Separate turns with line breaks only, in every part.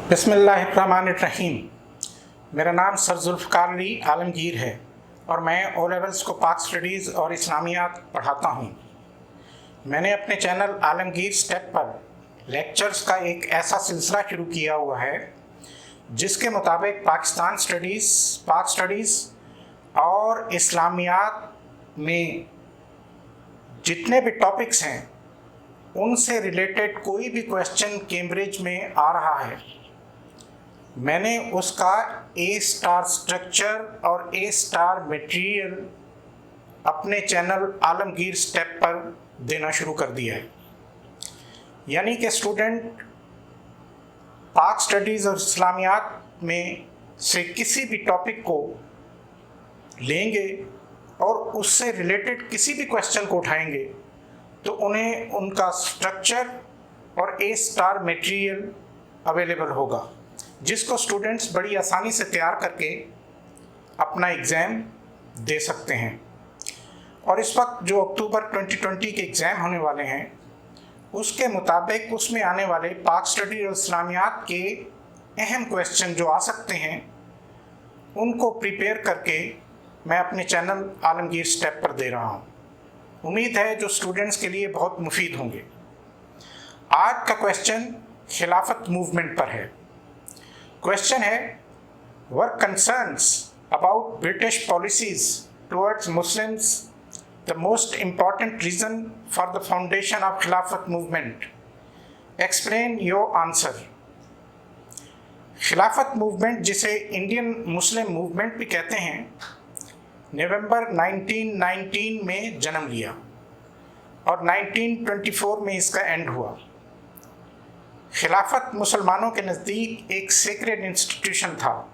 बिस्मिल्लाहिर्रहमानिर्रहीम। मेरा नाम सर जुल्फ़कार अली आलमगीर है और मैं ओ लेवल्स को पाक स्टडीज़ और इस्लामियात पढ़ाता हूँ। मैंने अपने चैनल आलमगीर स्टेप पर लेक्चर्स का एक ऐसा सिलसिला शुरू किया हुआ है जिसके मुताबिक पाकिस्तान स्टडीज़, पाक स्टडीज़ और इस्लामियात में जितने भी टॉपिक्स हैं उनसे रिलेटेड कोई भी क्वेश्चन कैम्ब्रिज में आ रहा है, मैंने उसका ए स्टार स्ट्रक्चर और ए स्टार मटेरियल अपने चैनल आलमगीर स्टेप पर देना शुरू कर दिया है। यानी कि स्टूडेंट पाक स्टडीज़ और इस्लामियात में से किसी भी टॉपिक को लेंगे और उससे रिलेटेड किसी भी क्वेश्चन को उठाएंगे तो उन्हें उनका स्ट्रक्चर और ए स्टार मटेरियल अवेलेबल होगा, जिसको स्टूडेंट्स बड़ी आसानी से तैयार करके अपना एग्ज़ाम दे सकते हैं। और इस वक्त जो अक्टूबर 2020 के एग्ज़ाम होने वाले हैं उसके मुताबिक उसमें आने वाले पाक स्टडी और इस्लामियात के अहम क्वेश्चन जो आ सकते हैं उनको प्रिपेयर करके मैं अपने चैनल आलमगीर स्टेप पर दे रहा हूँ। उम्मीद है जो स्टूडेंट्स के लिए बहुत मुफीद होंगे। आज का क्वेश्चन खिलाफत मूवमेंट पर है। क्वेश्चन है, were concerns about British policies towards Muslims the most important reason for the foundation of Khilafat movement, explain your answer. Khilafat movement, जिसे इंडियन मुस्लिम मूवमेंट भी कहते हैं, नवंबर 1919 में जन्म लिया और 1924 में इसका एंड हुआ। खिलाफत मुसलमानों के नज़दीक एक सेक्रेड इंस्टीट्यूशन था।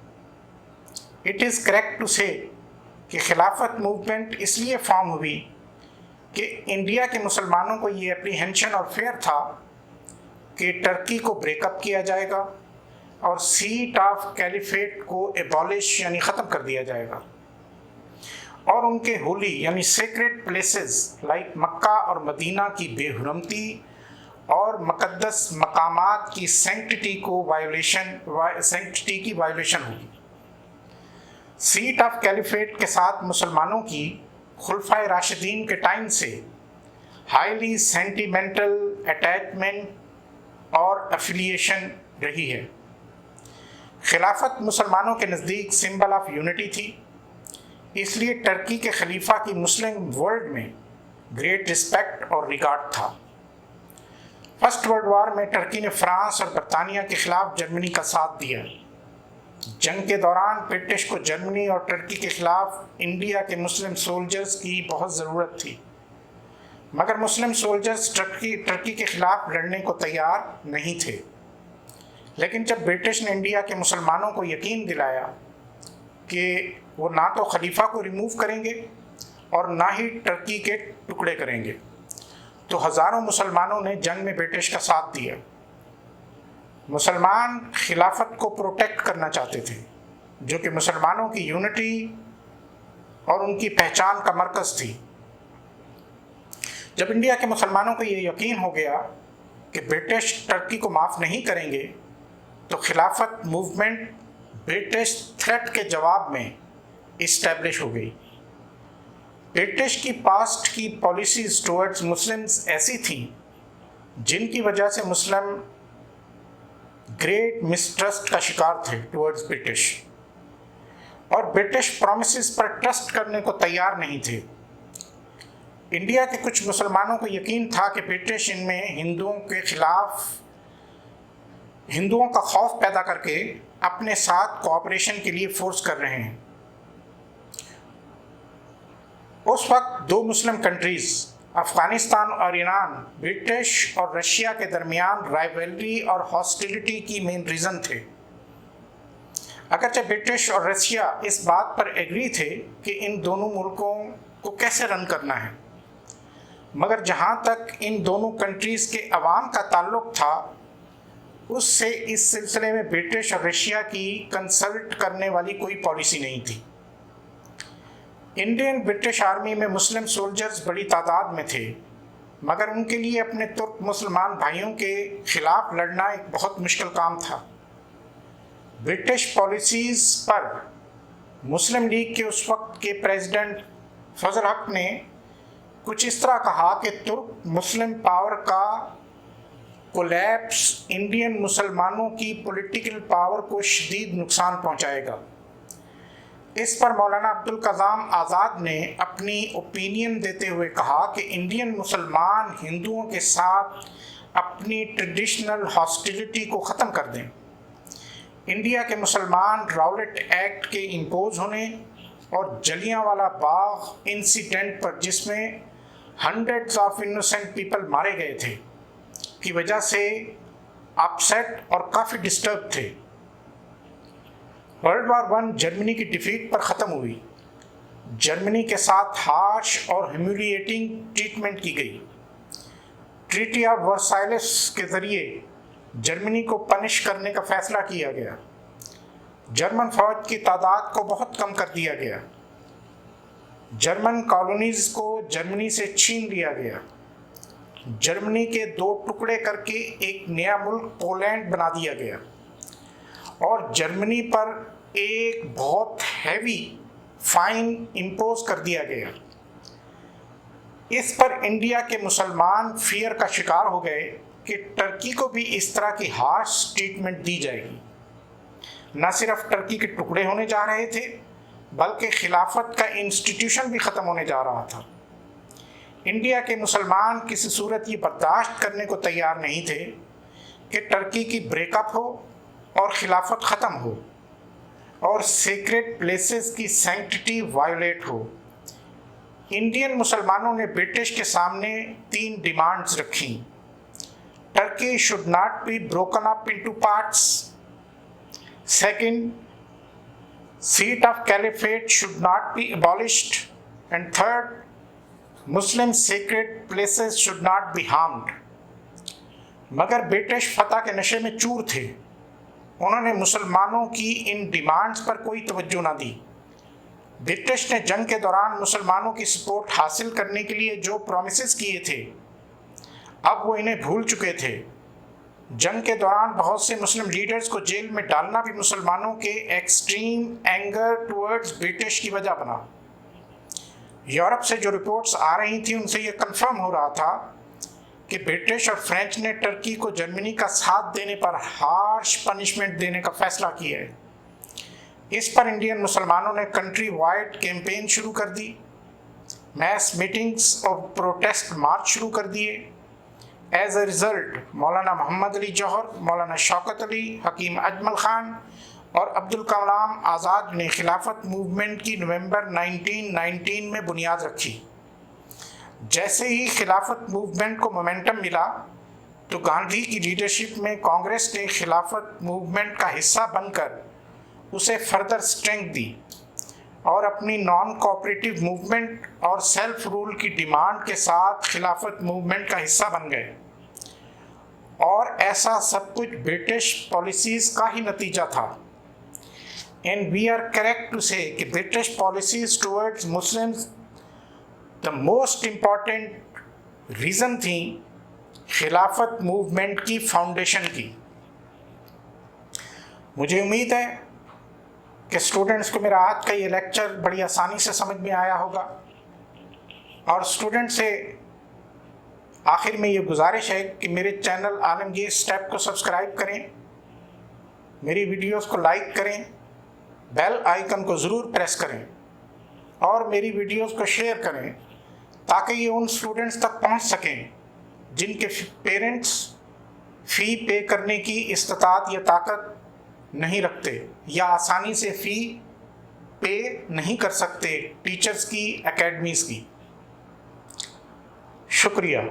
It is correct to say कि खिलाफत मूवमेंट इसलिए फॉर्म हुई कि इंडिया के मुसलमानों को ये एप्रीहेंशन और फेयर था कि टर्की को ब्रेकअप किया जाएगा और सीट ऑफ कैलिफेट को एबॉलिश यानी ख़त्म कर दिया जाएगा और उनके होली यानी सेक्रेड प्लेसेस लाइक मक्का और मदीना की बेहुरमती और मुक़द्दस मकामात की सैंक्टिटी की वायलेशन होगी। सीट ऑफ कैलिफेट के साथ मुसलमानों की खुलफाए राशिदीन के टाइम से हाईली सेंटिमेंटल अटैचमेंट और एफिलिएशन रही है। खिलाफत मुसलमानों के नज़दीक सिंबल ऑफ यूनिटी थी, इसलिए टर्की के खलीफा की मुस्लिम वर्ल्ड में ग्रेट रिस्पेक्ट और रिगार्ड था। फर्स्ट वर्ल्ड वॉर में टर्की ने फ्रांस और बरतानिया के खिलाफ जर्मनी का साथ दिया। जंग के दौरान ब्रिटिश को जर्मनी और टर्की के खिलाफ इंडिया के मुस्लिम सोल्जर्स की बहुत ज़रूरत थी, मगर मुस्लिम सोल्जर्स टर्की के खिलाफ लड़ने को तैयार नहीं थे। लेकिन जब ब्रिटिश ने इंडिया के मुसलमानों को यकीन दिलाया कि वो ना तो खलीफा को रिमूव करेंगे और ना ही टर्की के टुकड़े करेंगे, तो हज़ारों मुसलमानों ने जंग में ब्रिटिश का साथ दिया। मुसलमान खिलाफत को प्रोटेक्ट करना चाहते थे, जो कि मुसलमानों की यूनिटी और उनकी पहचान का मरकज़ थी। जब इंडिया के मुसलमानों को ये यकीन हो गया कि ब्रिटिश टर्की को माफ़ नहीं करेंगे, तो खिलाफत मूवमेंट ब्रिटिश थ्रेट के जवाब में इस्टेब्लिश हो गई। ब्रिटिश की पास्ट की पॉलिसीज़ टुवर्ड्स मुस्लिम्स ऐसी थी जिनकी वजह से मुस्लिम ग्रेट मिसट्रस्ट का शिकार थे टुवर्ड्स ब्रिटिश, और ब्रिटिश प्रॉमिसेस पर ट्रस्ट करने को तैयार नहीं थे। इंडिया के कुछ मुसलमानों को यकीन था कि ब्रिटिश इनमें हिंदुओं का खौफ पैदा करके अपने साथ कोऑपरेशन के लिए फोर्स कर रहे हैं। उस वक्त दो मुस्लिम कंट्रीज़ अफ़गानिस्तान और ईरान ब्रिटिश और रशिया के दरमियान राइवलरी और हॉस्टिलिटी की मेन रीज़न थे। अगरचे ब्रिटिश और रशिया इस बात पर एग्री थे कि इन दोनों मुल्कों को कैसे रन करना है, मगर जहाँ तक इन दोनों कंट्रीज़ के अवाम का ताल्लुक़ था उससे इस सिलसिले में ब्रिटिश और रशिया की कंसल्ट करने वाली कोई पॉलिसी नहीं थी। इंडियन ब्रिटिश आर्मी में मुस्लिम सोल्जर्स बड़ी तादाद में थे, मगर उनके लिए अपने तुर्क मुसलमान भाइयों के ख़िलाफ़ लड़ना एक बहुत मुश्किल काम था। ब्रिटिश पॉलिसीज़ पर मुस्लिम लीग के उस वक्त के प्रेसिडेंट फजल हक ने कुछ इस तरह कहा कि तुर्क मुस्लिम पावर का कोलैप्स इंडियन मुसलमानों की पॉलिटिकल पावर को शदीद नुकसान पहुंचाएगा। इस पर मौलाना अब्दुल कलाम आज़ाद ने अपनी ओपिनियन देते हुए कहा कि इंडियन मुसलमान हिंदुओं के साथ अपनी ट्रेडिशनल हॉस्टिलिटी को ख़त्म कर दें। इंडिया के मुसलमान राउलेट एक्ट के इम्पोज होने और जलियांवाला बाग इंसिडेंट पर जिसमें हंड्रेड्स ऑफ इनोसेंट पीपल मारे गए थे की वजह से अपसेट और काफ़ी डिस्टर्ब थे। वर्ल्ड वार वन जर्मनी की डिफीट पर ख़त्म हुई। जर्मनी के साथ हार्श और ह्यूमिलिएटिंग ट्रीटमेंट की गई। ट्रीटी ऑफ वर्साइलेस के ज़रिए जर्मनी को पनिश करने का फैसला किया गया। जर्मन फौज की तादाद को बहुत कम कर दिया गया। जर्मन कॉलोनीज़ को जर्मनी से छीन लिया गया। जर्मनी के 2 टुकड़े करके एक नया मुल्क पोलैंड बना दिया गया और जर्मनी पर एक बहुत हैवी फाइन इम्पोज कर दिया गया। इस पर इंडिया के मुसलमान फियर का शिकार हो गए कि टर्की को भी इस तरह की हार्श ट्रीटमेंट दी जाएगी। न सिर्फ टर्की के टुकड़े होने जा रहे थे बल्कि खिलाफत का इंस्टीट्यूशन भी ख़त्म होने जा रहा था। इंडिया के मुसलमान किसी सूरत ये बर्दाश्त करने को तैयार नहीं थे कि टर्की की ब्रेकअप हो और खिलाफत ख़त्म हो और सीक्रेट प्लेसेस की सैंक्टिटी वायोलेट हो। इंडियन मुसलमानों ने ब्रिटिश के सामने 3 डिमांड्स रखी। Turkey should not be broken up into parts. Second, seat of caliphate should not be abolished. And third, Muslim secret places should not be harmed. मगर British फतह के नशे में चूर थे। उन्होंने मुसलमानों की इन डिमांड्स पर कोई तवज्जो ना दी। ब्रिटिश ने जंग के दौरान मुसलमानों की सपोर्ट हासिल करने के लिए जो प्रॉमिसेस किए थे अब वो इन्हें भूल चुके थे। जंग के दौरान बहुत से मुस्लिम लीडर्स को जेल में डालना भी मुसलमानों के एक्सट्रीम एंगर टुवर्ड्स ब्रिटिश की वजह बना। यूरोप से जो रिपोर्ट्स आ रही थी उनसे ये कंफर्म हो रहा था कि ब्रिटिश और फ्रेंच ने टर्की को जर्मनी का साथ देने पर हार्श पनिशमेंट देने का फैसला किया है। इस पर इंडियन मुसलमानों ने कंट्री वाइड कैंपेन शुरू कर दी। मैस मीटिंग्स और प्रोटेस्ट मार्च शुरू कर दिए। एज अ रिज़ल्ट मौलाना मोहम्मद अली जौहर, मौलाना शौकत अली, हकीम अजमल ख़ान और अब्दुल कलाम आज़ाद ने खिलाफत मूवमेंट की नवंबर 1919 में बुनियाद रखी। जैसे ही खिलाफत मूवमेंट को मोमेंटम मिला तो गांधी की लीडरशिप में कांग्रेस ने खिलाफत मूवमेंट का हिस्सा बनकर उसे फर्दर स्ट्रेंथ दी और अपनी नॉन कोऑपरेटिव मूवमेंट और सेल्फ रूल की डिमांड के साथ खिलाफत मूवमेंट का हिस्सा बन गए। और ऐसा सब कुछ ब्रिटिश पॉलिसीज़ का ही नतीजा था। And we are correct to say that British policies towards Muslims the most important reason थी खिलाफत मूवमेंट की फाउंडेशन की। मुझे उम्मीद है कि स्टूडेंट्स को मेरा आज का ये लेक्चर बड़ी आसानी से समझ में आया होगा और स्टूडेंट से आखिर में ये गुजारिश है कि मेरे चैनल आलमगीर स्टेप को सब्सक्राइब करें, मेरी वीडियोस को लाइक करें, बेल आइकन को ज़रूर प्रेस करें और मेरी वीडियोस को शेयर करें ताकि ये उन स्टूडेंट्स तक पहुंच सकें जिनके पेरेंट्स फ़ी पे करने की इस्तात या ताकत नहीं रखते या आसानी से फ़ी पे नहीं कर सकते टीचर्स की, एकेडमीज़ की। शुक्रिया।